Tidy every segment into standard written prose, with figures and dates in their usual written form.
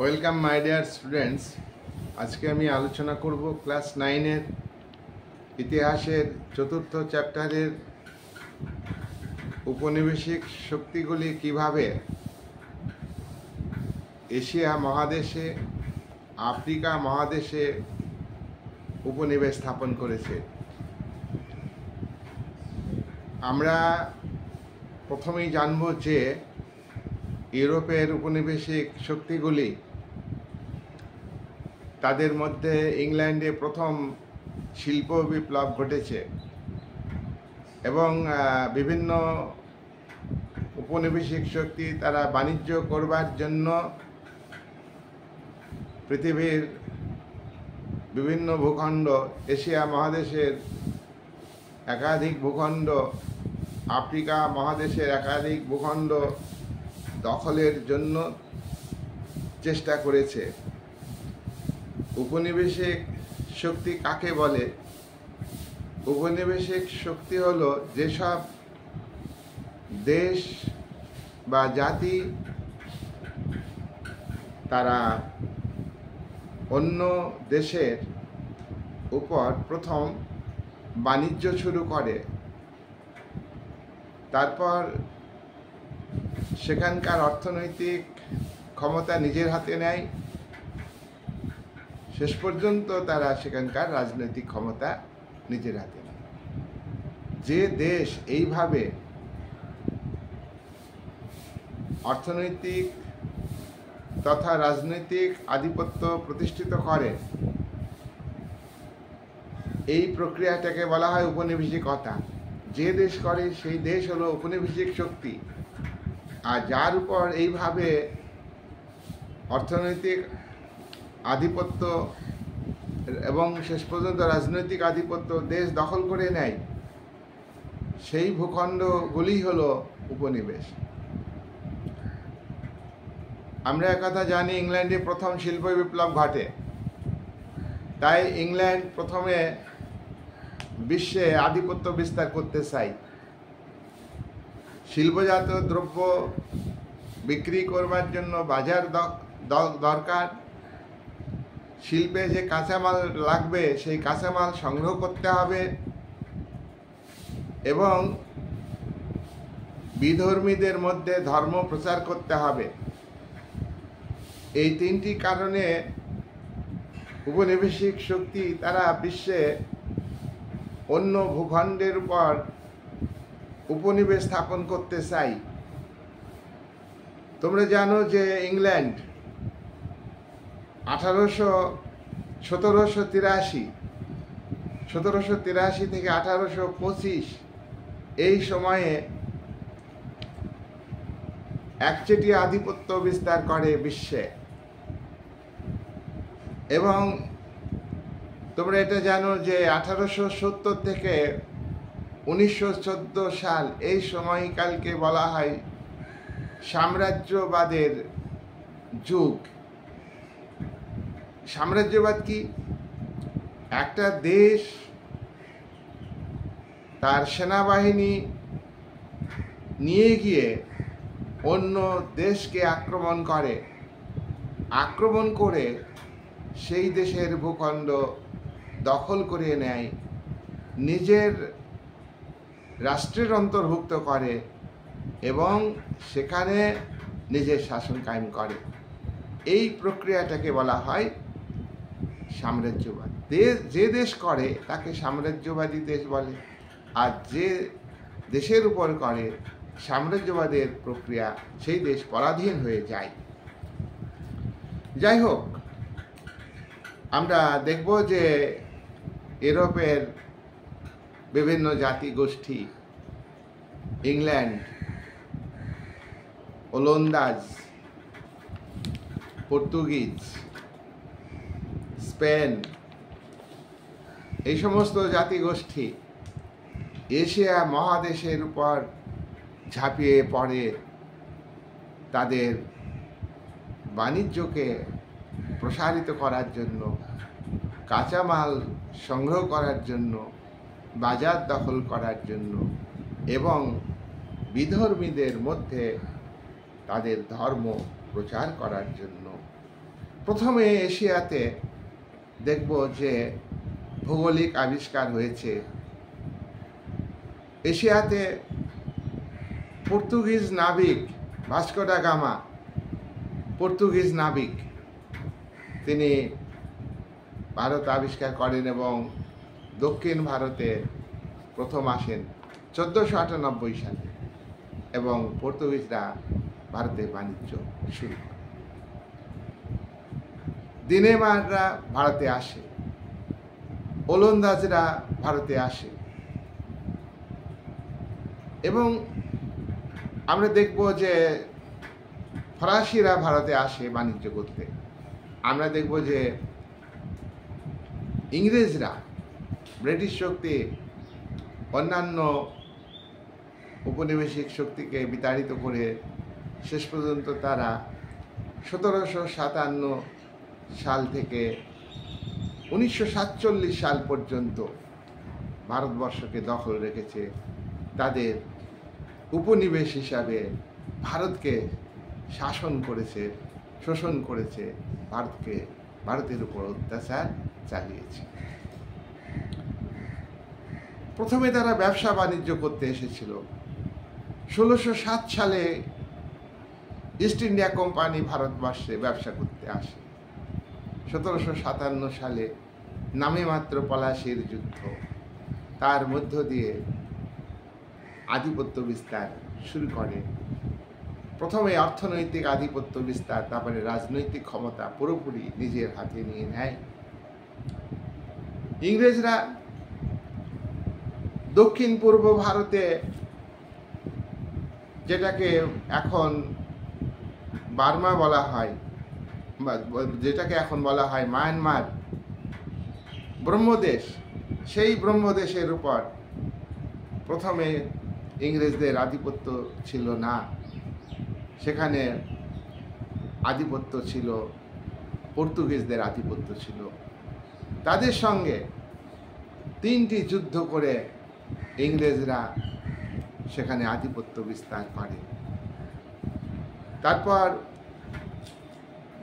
Welcome my dear students. আজকে আমি আলোচনা করব ক্লাস 9-এর ইতিহাসের চতুর্থ চ্যাপ্টারের উপনিবেশিক শক্তিগুলি কিভাবে এশিয়া মহাদেশে, আফ্রিকা মহাদেশে উপনিবেশ স্থাপন করেছে। আমরা প্রথমেই জানব যে ইউরোপের উপনিবেশিক শক্তিগুলি, তাদের মধ্যে ইংল্যান্ডে প্রথম শিল্প বিপ্লব ঘটেছে এবং বিভিন্ন উপনিবেশিক শক্তি তারা বাণিজ্য করবার জন্য পৃথিবীর বিভিন্ন ভূখণ্ড, এশিয়া মহাদেশের একাধিক ভূখণ্ড, আফ্রিকা মহাদেশের একাধিক ভূখণ্ড দখলের জন্য চেষ্টা করেছে। উপনিবেশিক শক্তি কাকে বলে? উপনিবেশিক শক্তি হলো যেসব দেশ বা জাতি তারা অন্য দেশের উপর প্রথম বাণিজ্য শুরু করে, তারপর সেখানকার অর্থনৈতিক ক্ষমতা নিজের হাতে নেয়, শেষ পর্যন্ত তারা সেখানকার রাজনৈতিক ক্ষমতা নিজের হাতে নেয়। যে দেশ এইভাবে অর্থনৈতিক তথা রাজনৈতিক আধিপত্য প্রতিষ্ঠিত করে, এই প্রক্রিয়াটাকে বলা হয় উপনিবেশিকতা। যে দেশ করে সেই দেশ হলো উপনিবেশিক শক্তি। আর যার উপর এইভাবে অর্থনৈতিক আধিপত্য এবং শেষ পর্যন্ত রাজনৈতিক আধিপত্য দেশ দখল করে নেয়, সেই ভূখণ্ডগুলি হলো উপনিবেশ। আমরা একথা জানি, ইংল্যান্ডে প্রথম শিল্প বিপ্লব ঘটে, তাই ইংল্যান্ড প্রথমে বিশ্বে আধিপত্য বিস্তার করতে চায়। শিল্পজাত দ্রব্য বিক্রি করবার জন্য বাজার দরকার, শিল্পে যে কাঁচামাল লাগবে সেই কাঁচামাল সংগ্রহ করতে হবে এবং বিধর্মীদের মধ্যে ধর্ম প্রচার করতে হবে। এই তিনটি কারণে উপনিবেশিক শক্তি তারা বিশ্বে অন্য ভূখণ্ডের উপর উপনিবেশ স্থাপন করতে চাই। তোমরা জানো যে ইংল্যান্ড 1783 থেকে 1825 এই সময়ে একচেটিয়া আধিপত্য বিস্তার করে বিশ্বে। এবং তোমরা এটা জানো যে 1870 থেকে 1914 সাল এই সময়কালকে বলা হয় সাম্রাজ্যবাদের যুগ। সাম্রাজ্যবাদ কি? একটা দেশ তার সেনাবাহিনী নিয়ে গিয়ে অন্য দেশকে আক্রমণ করে সেই দেশের ভূখণ্ড দখল করে নেয়, নিজের রাষ্ট্রের অন্তর্ভুক্ত করে এবং সেখানে নিজের শাসন কায়েম করে। এই প্রক্রিয়াটাকে বলা হয় সাম্রাজ্যবাদ। যে দেশ করে তাকে সাম্রাজ্যবাদী দেশ বলে, আর যে দেশের উপর করে সাম্রাজ্যবাদের প্রক্রিয়া, সেই দেশ পরাধীন হয়ে যায়। যাই হোক, আমরা দেখব যে ইউরোপের বিভিন্ন জাতিগোষ্ঠী, ইংল্যান্ড, ওলন্দাজ, পর্তুগিজ, স্পেন, এই সমস্ত জাতিগোষ্ঠী এশিয়া মহাদেশের উপর ঝাঁপিয়ে পড়ে তাদের বাণিজ্যকে প্রসারিত করার জন্য, কাঁচামাল সংগ্রহ করার জন্য, বাজার দখল করার জন্য এবং বিধর্মীদের মধ্যে তাদের ধর্ম প্রচার করার জন্য প্রথমে এশিয়াতে দেখব যে ভৌগোলিক আবিষ্কার হয়েছে। এশিয়াতে পর্তুগিজ নাবিক ভাস্কো ডা গামা, পর্তুগিজ নাবিক, তিনি ভারত আবিষ্কার করেন এবং দক্ষিণ ভারতে প্রথম আসেন 1498 সালে এবং পর্তুগিজরা ভারতে বাণিজ্য শুরু করে। দিনেমাররা ভারতে আসে, ওলন্দাজরা ভারতে আসে এবং আমরা দেখব যে ফরাসিরা ভারতে আসে বাণিজ্য করতে। আমরা দেখব যে ইংরেজরা, ব্রিটিশ শক্তি অন্যান্য উপনিবেশিক শক্তিকে বিতাড়িত করে শেষ পর্যন্ত তারা 1757 সাল থেকে 1947 সাল পর্যন্ত ভারতবর্ষকে দখল রেখেছে। তাদের উপনিবেশ হিসাবে ভারতকে শাসন করেছে, শোষণ করেছে, ভারতের উপর অত্যাচার চালিয়েছে। প্রথমে তারা ব্যবসা বাণিজ্য করতে এসেছিল। 1607 সালে ইস্ট ইন্ডিয়া কোম্পানি ভারতবর্ষে ব্যবসা করতে আসে। 1757 সালে নামে মাত্র পলাশীর যুদ্ধ, তার মধ্য দিয়ে আধিপত্য বিস্তার শুরু করে। প্রথমে অর্থনৈতিক আধিপত্য বিস্তার, তারপরে রাজনৈতিক ক্ষমতা পুরোপুরি নিজের হাতে নিয়ে নেয়। ইংরেজরা দক্ষিণ পূর্ব ভারতে, যেটাকে এখন বার্মা বলা হয়, যেটাকে এখন বলা হয় মায়ানমার, ব্রহ্মদেশ, সেই ব্রহ্মদেশের উপর প্রথমে ইংরেজদের আধিপত্য ছিল না। সেখানে আধিপত্য ছিল পর্তুগিজদের আধিপত্য ছিল। তাদের সঙ্গে 3টি যুদ্ধ করে ইংরেজরা সেখানে আধিপত্য বিস্তার করে। তারপর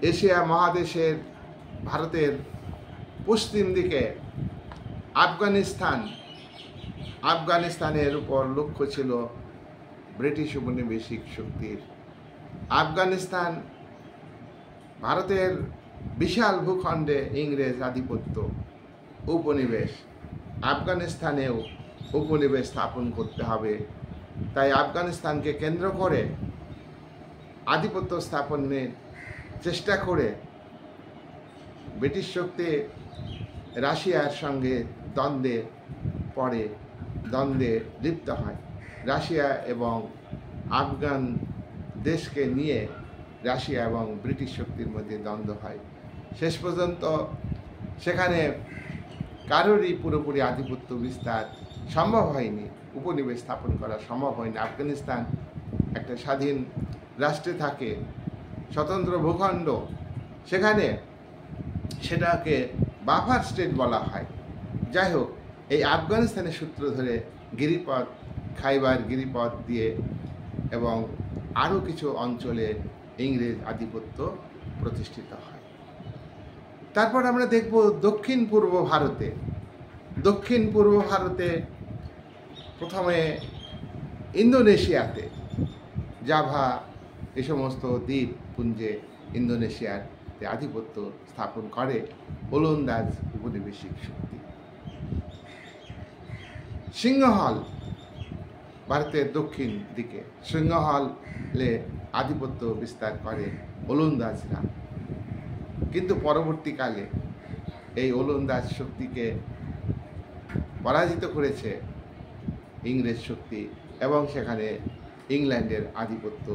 এশিয়া মহাদেশের ভারতের পশ্চিম দিকে আফগানিস্তানের উপর লক্ষ্য ছিল ব্রিটিশ উপনিবেশিক শক্তির। আফগানিস্তান ভারতের বিশাল ভূখণ্ডে ইংরেজ আধিপত্য, উপনিবেশ। আফগানিস্তানেও উপনিবেশ স্থাপন করতে হবে, তাই আফগানিস্তানকে কেন্দ্র করে আধিপত্য স্থাপনের চেষ্টা করে ব্রিটিশ শক্তি রাশিয়ার সঙ্গে দ্বন্দ্বে লিপ্ত হয়। রাশিয়া এবং আফগান দেশকে নিয়ে রাশিয়া এবং ব্রিটিশ শক্তির মধ্যে দ্বন্দ্ব হয়। শেষ পর্যন্ত সেখানে কারোরই পুরোপুরি আধিপত্য বিস্তার সম্ভব হয়নি, উপনিবেশ স্থাপন করা সম্ভব হয়নি। আফগানিস্তান একটা স্বাধীন রাষ্ট্রে থাকে, স্বতন্ত্র ভূখণ্ড, সেখানে সেটাকে বাফার স্টেট বলা হয়। যাই হোক, এই আফগানিস্তানের সূত্র ধরে গিরিপথ, খাইবার গিরিপথ দিয়ে এবং আরও কিছু অঞ্চলে ইংরেজ আধিপত্য প্রতিষ্ঠিত হয়। তারপর আমরা দেখব দক্ষিণ পূর্ব ভারতে প্রথমে ইন্দোনেশিয়াতে, জাভা, এই সমস্ত দ্বীপপুঞ্জে ইন্দোনেশিয়াতে আধিপত্য স্থাপন করে ওলন্দাজ উপনিবেশিক শক্তি। সিংহল ভারতের দক্ষিণ দিকে, সিংহলে আধিপত্য বিস্তার করে ওলন্দাজরা। কিন্তু পরবর্তীকালে এই ওলন্দাজ শক্তিকে পরাজিত করেছে ইংরেজ শক্তি এবং সেখানে ইংল্যান্ডের আধিপত্য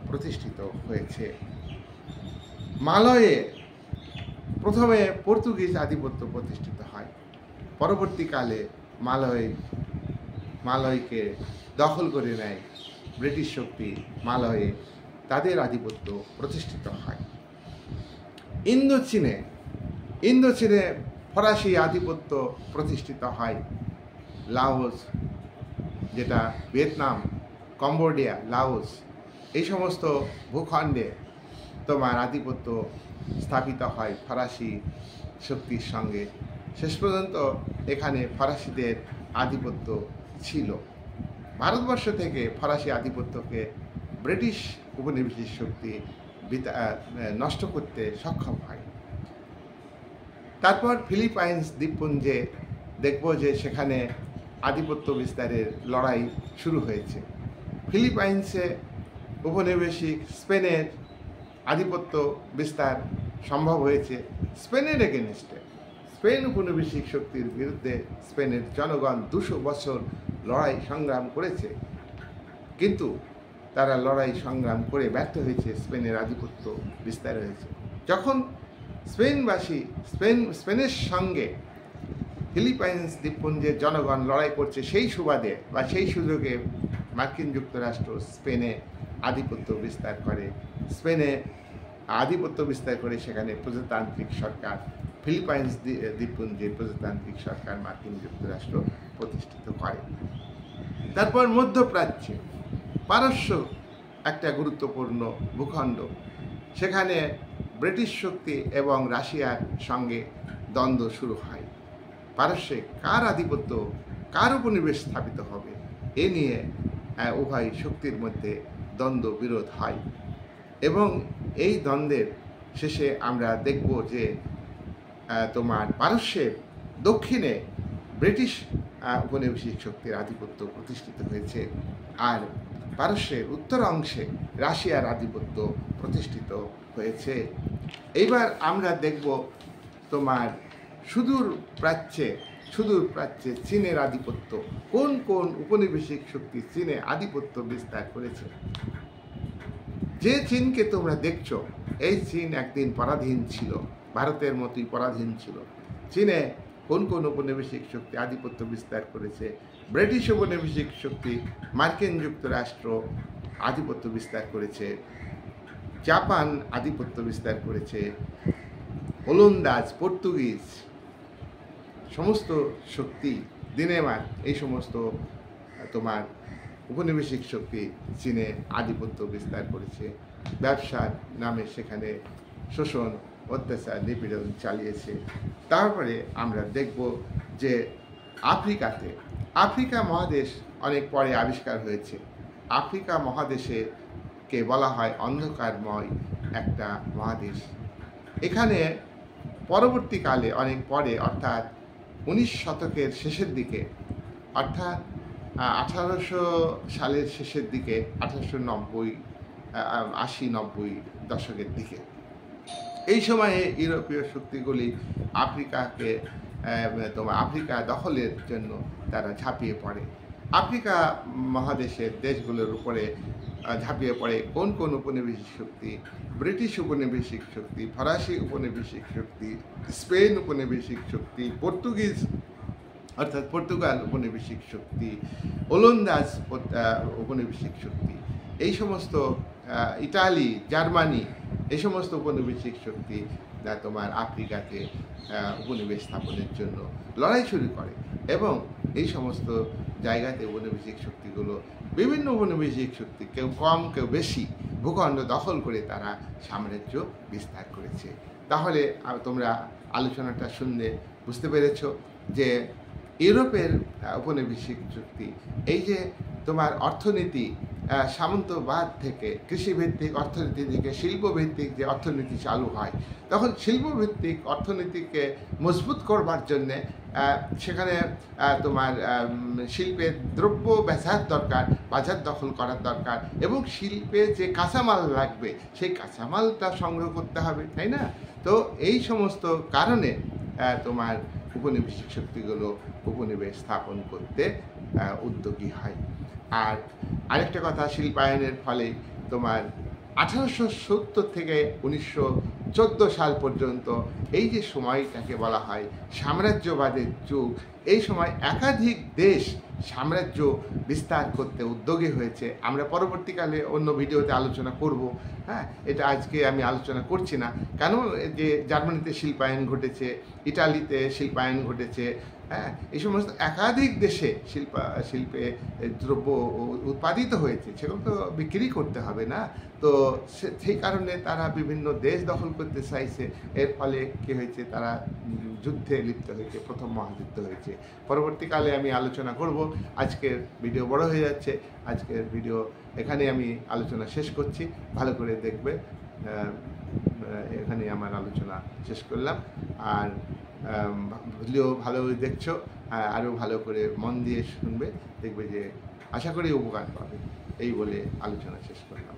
প্রতিষ্ঠিত হয়েছে। মালয়ে প্রথমে পর্তুগিজ আধিপত্য প্রতিষ্ঠিত হয়, পরবর্তীকালে মালয়কে দখল করে নেয় ব্রিটিশ শক্তি। মালয়ে তাদের আধিপত্য প্রতিষ্ঠিত হয়। ইন্দোচীনে ফরাসি আধিপত্য প্রতিষ্ঠিত হয়। লাওস, যেটা ভিয়েতনাম, কম্বোডিয়া, লাওস, এই সমস্ত ভূখণ্ডে তোমার আধিপত্য স্থাপিত হয় ফরাসি শক্তির সঙ্গে। শেষ পর্যন্ত এখানে ফরাসিদের আধিপত্য ছিল। ভারতবর্ষ থেকে ফরাসি আধিপত্যকে ব্রিটিশ উপনিবেশিক শক্তি নষ্ট করতে সক্ষম হয়। তারপর ফিলিপাইন্স দ্বীপপুঞ্জে দেখব যে সেখানে আধিপত্য বিস্তারের লড়াই শুরু হয়েছে। ফিলিপাইন্সে উপনিবেশিক স্পেনের আধিপত্য বিস্তার সম্ভব হয়েছে স্পেনের এগেনস্টে। স্পেন উপনিবেশিক শক্তির বিরুদ্ধে স্পেনের জনগণ 200 বছর লড়াই সংগ্রাম করেছে, কিন্তু তারা লড়াই সংগ্রাম করে ব্যর্থ হয়েছে, স্পেনের আধিপত্য বিস্তার হয়েছে। যখন স্পেনের সঙ্গে ফিলিপাইন্স দ্বীপপুঞ্জের জনগণ লড়াই করছে, সেই সুবাদে বা সেই সুযোগে মার্কিন যুক্তরাষ্ট্র স্পেনে আধিপত্য বিস্তার করে। সেখানে প্রজাতান্ত্রিক সরকার, ফিলিপাইন্স দ্বীপপুঞ্জে প্রজাতান্ত্রিক সরকার মার্কিন যুক্তরাষ্ট্র প্রতিষ্ঠিত করে। তারপর মধ্যপ্রাচ্যে পারস্য একটা গুরুত্বপূর্ণ ভূখণ্ড, সেখানে ব্রিটিশ শক্তি এবং রাশিয়ার সঙ্গে দ্বন্দ্ব শুরু হয়। পারস্যে কার আধিপত্য, কার উপনিবেশ স্থাপিত হবে, এ নিয়ে উভয় শক্তির মধ্যে দ্বন্দ্ব বিরোধ হয় এবং এই দ্বন্দ্বের শেষে আমরা দেখব যে পারস্যের দক্ষিণে ব্রিটিশ উপনিবেশিক শক্তির আধিপত্য প্রতিষ্ঠিত হয়েছে, আর পারস্যের উত্তর অংশে রাশিয়ার আধিপত্য প্রতিষ্ঠিত হয়েছে। এইবার আমরা দেখব সুদূর প্রাচ্যে চীনের আধিপত্য, কোন কোন উপনিবেশিক শক্তি চীনে আধিপত্য বিস্তার করেছে। যে চীনকে তোমরা দেখছো, এই চীন একদিন পরাধীন ছিল, ভারতের মতোই পরাধীন ছিল। চীনে কোন কোন উপনিবেশিক শক্তি আধিপত্য বিস্তার করেছে? ব্রিটিশ উপনিবেশিক শক্তি মার্কিন যুক্তরাষ্ট্র আধিপত্য বিস্তার করেছে, জাপান আধিপত্য বিস্তার করেছে, ওলন্দাজ, পর্তুগিজ সমস্ত শক্তি, ডেনমার্ক, এই সমস্ত উপনিবেশিক শক্তি চীনে আধিপত্য বিস্তার করেছে। ব্যবসার নামে সেখানে শোষণ, অত্যাচার, নিপীড়ন চালিয়েছে। তারপরে আমরা দেখব যে আফ্রিকা মহাদেশ অনেক পরে আবিষ্কার হয়েছে। আফ্রিকা মহাদেশকে বলা হয় অন্ধকারময় একটা মহাদেশ। এখানে পরবর্তীকালে অনেক পরে, অর্থাৎ 19 শতকের শেষের দিকে, অর্থাৎ 1800 সালের শেষের দিকে, 1880-90 দশকের দিকে, এই সময়ে ইউরোপীয় শক্তিগুলি আফ্রিকা দখলের জন্য তারা ঝাঁপিয়ে পড়ে। আফ্রিকা মহাদেশের দেশগুলোর উপরে ঝাঁপিয়ে পড়ে কোন কোন উপনিবেশিক শক্তি? ব্রিটিশ উপনিবেশিক শক্তি, ফরাসি উপনিবেশিক শক্তি, স্পেন উপনিবেশিক শক্তি, পর্তুগাল উপনিবেশিক শক্তি, ওলন্দাজ উপনিবেশিক শক্তি, এই সমস্ত ইটালি, জার্মানি, এই সমস্ত উপনিবেশিক শক্তি আফ্রিকাতে উপনিবেশ স্থাপনের জন্য লড়াই শুরু করে এবং এই সমস্ত জায়গাতে উপনিবেশিক শক্তিগুলো, বিভিন্ন উপনিবেশিক শক্তি, কেউ কম কেউ বেশি, ভূখণ্ড দখল করে তারা সাম্রাজ্য বিস্তার করেছে। তাহলে তোমরা আলোচনাটা শুনলে বুঝতে পেরেছ যে ইউরোপের উপনিবেশিক শক্তি, এই যে অর্থনীতি সামন্তবাদ থেকে, কৃষিভিত্তিক অর্থনীতি থেকে শিল্পভিত্তিক যে অর্থনীতি চালু হয়, তখন শিল্পভিত্তিক অর্থনীতিকে মজবুত করবার জন্যে সেখানে শিল্পের দ্রব্য বেচার দরকার, বাজার দখল করার দরকার, এবং শিল্পে যে কাঁচামাল লাগবে সেই কাঁচামালটা সংগ্রহ করতে হবে, তাই না? তো এই সমস্ত কারণে উপনিবেশিক শক্তিগুলো উপনিবেশ স্থাপন করতে উদ্যোগী হয়। আর আরেকটা কথা, শিল্পায়নের ফলে 1870 থেকে 1914 সাল পর্যন্ত এই যে সময়টাকে বলা হয় সাম্রাজ্যবাদের যুগ, এই সময় একাধিক দেশ সাম্রাজ্য বিস্তার করতে উদ্যোগী হয়েছে। আমরা পরবর্তীকালে অন্য ভিডিওতে আলোচনা করব। হ্যাঁ, এটা আজকে আমি আলোচনা করছি না, কেন যে জার্মানিতে শিল্পায়ন ঘটেছে, ইটালিতে শিল্পায়ন ঘটেছে, হ্যাঁ, এই সমস্ত একাধিক দেশে শিল্পে দ্রব্য উৎপাদিত হয়েছে, সেগুলো তো বিক্রি করতে হবে না? তো সেই কারণে তারা বিভিন্ন দেশ দখল করতে চাইছে। এর ফলে কী হয়েছে, তারা যুদ্ধে লিপ্ত হয়েছে, প্রথম মহাযুদ্ধ হয়েছে। পরবর্তীকালে আমি আলোচনা করব। আজকের ভিডিও বড় হয়ে যাচ্ছে, আজকের ভিডিও এখানে আমি আলোচনা শেষ করছি। ভালো করে দেখবে। এখানে আমার আলোচনা শেষ করলাম। আর ভিডিও ভালো করে দেখছো, আরও ভালো করে মন দিয়ে শুনবে, দেখবে যে আশা করি উপকার পাবে। এই বলে আলোচনা শেষ করলাম।